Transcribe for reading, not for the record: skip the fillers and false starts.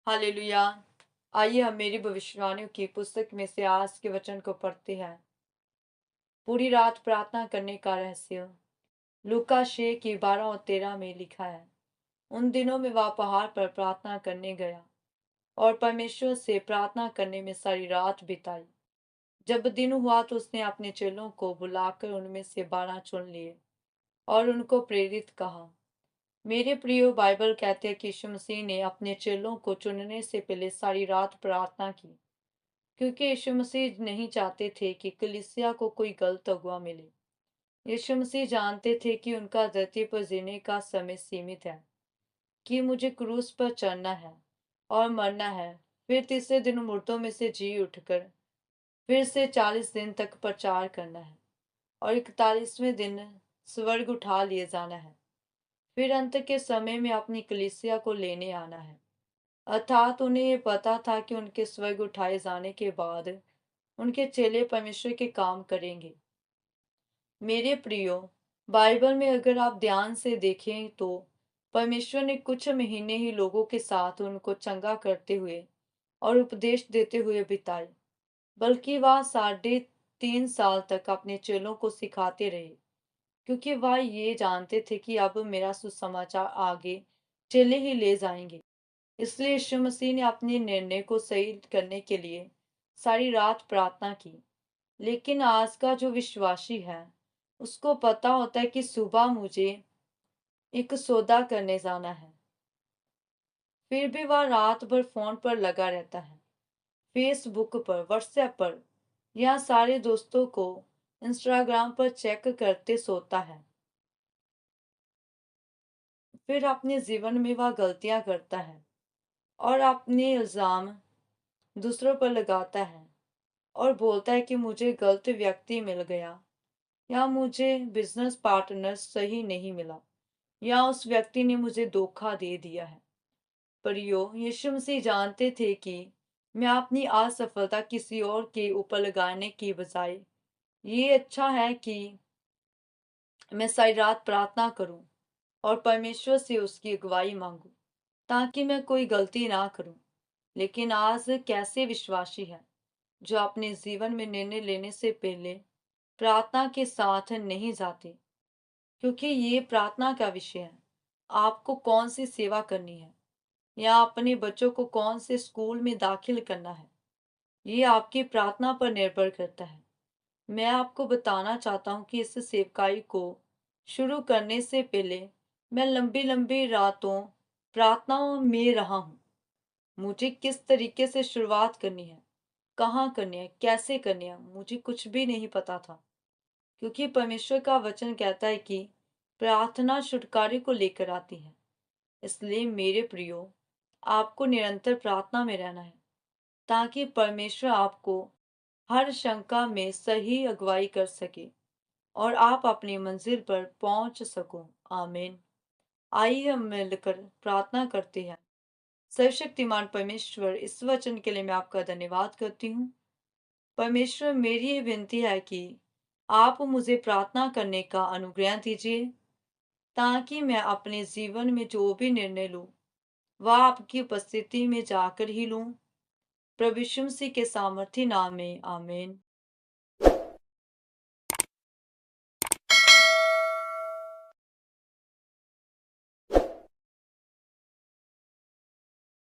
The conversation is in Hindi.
हालेलुया। आइए हम मेरी भविष्यवाणियों की पुस्तक में से आज के वचन को पढ़ते हैं। पूरी रात प्रार्थना करने का रहस्य। लूका 6 की 12 और 13 में लिखा है। उन दिनों में वह पहाड़ पर प्रार्थना करने गया और परमेश्वर से प्रार्थना करने में सारी रात बिताई। जब दिन हुआ तो उसने अपने चेलों को बुलाकर उनमें से 12 चुन लिए और उनको प्रेरित कहा। मेरे प्रियो, बाइबल कहते हैं कि यीशु मसीह ने अपने चेलों को चुनने से पहले सारी रात प्रार्थना की, क्योंकि यीशु मसीह नहीं चाहते थे कि कलीसिया को कोई गलत अगुवा मिले। यीशु मसीह जानते थे कि उनका धरती पर जीने का समय सीमित है, कि मुझे क्रूस पर चढ़ना है और मरना है, फिर तीसरे दिन मुर्दों में से जी उठकर फिर से 40 दिन तक प्रचार करना है और 41वें दिन स्वर्ग उठा लिए जाना है। फिर अंत के समय में अपनी कलीसिया को लेने आना है। अर्थात उन्हें ये पता था कि उनके स्वर्ग उठाए जाने के बाद उनके चेले परमेश्वर के काम करेंगे। मेरे प्रियो, बाइबल में अगर आप ध्यान से देखें तो परमेश्वर ने कुछ महीने ही लोगों के साथ उनको चंगा करते हुए और उपदेश देते हुए बिताए, बल्कि वह 3.5 साल तक अपने चेलों को सिखाते रहे, क्योंकि वह ये जानते थे कि अब मेरा सुसमाचार आगे चेले ही ले जाएंगे। इसलिए यीशु मसीह ने अपने निर्णय को सही करने के लिए सारी रात प्रार्थना की। लेकिन आज का जो विश्वासी है, उसको पता होता है कि सुबह मुझे एक सौदा करने जाना है। फिर भी वह रात भर फोन पर लगा रहता है, फेसबुक पर, व्हाट्सएप पर या सारे दोस्तों को इंस्टाग्राम पर चेक करते सोता है। फिर अपने जीवन में वह गलतियां करता है और अपने इल्जाम दूसरों पर लगाता है और बोलता है कि मुझे गलत व्यक्ति मिल गया, या मुझे बिजनेस पार्टनर सही नहीं मिला, या उस व्यक्ति ने मुझे धोखा दे दिया है। परियो, यीशु मसीह जानते थे कि मैं अपनी असफलता किसी और के ऊपर लगाने की बजाय ये अच्छा है कि मैं सारी रात प्रार्थना करूं और परमेश्वर से उसकी अगुवाई मांगूं, ताकि मैं कोई गलती ना करूं। लेकिन आज कैसे विश्वासी है जो अपने जीवन में निर्णय लेने से पहले प्रार्थना के साथ नहीं जाते, क्योंकि ये प्रार्थना का विषय है। आपको कौन सी सेवा करनी है या अपने बच्चों को कौन से स्कूल में दाखिल करना है, ये आपकी प्रार्थना पर निर्भर करता है। मैं आपको बताना चाहता हूँ कि इस सेवकाई को शुरू करने से पहले मैं लंबी लंबी रातों प्रार्थनाओं में रहा हूँ। मुझे किस तरीके से शुरुआत करनी है, कहाँ करनी है, कैसे करनी है, मुझे कुछ भी नहीं पता था, क्योंकि परमेश्वर का वचन कहता है कि प्रार्थना छुटकारे को लेकर आती है। इसलिए मेरे प्रियो, आपको निरंतर प्रार्थना में रहना है, ताकि परमेश्वर आपको हर शंका में सही अगुवाई कर सके और आप अपनी मंजिल पर पहुंच सको। आमीन। आइए हम मिलकर प्रार्थना करते हैं। सर्वशक्तिमान परमेश्वर, इस वचन के लिए मैं आपका धन्यवाद करती हूँ। परमेश्वर, मेरी ये विनती है कि आप मुझे प्रार्थना करने का अनुग्रह दीजिए, ताकि मैं अपने जीवन में जो भी निर्णय लूं, वह आपकी उपस्थिति में जाकर ही लूं। प्रभु यीशु मसीह के सामर्थी नाम में, आमीन।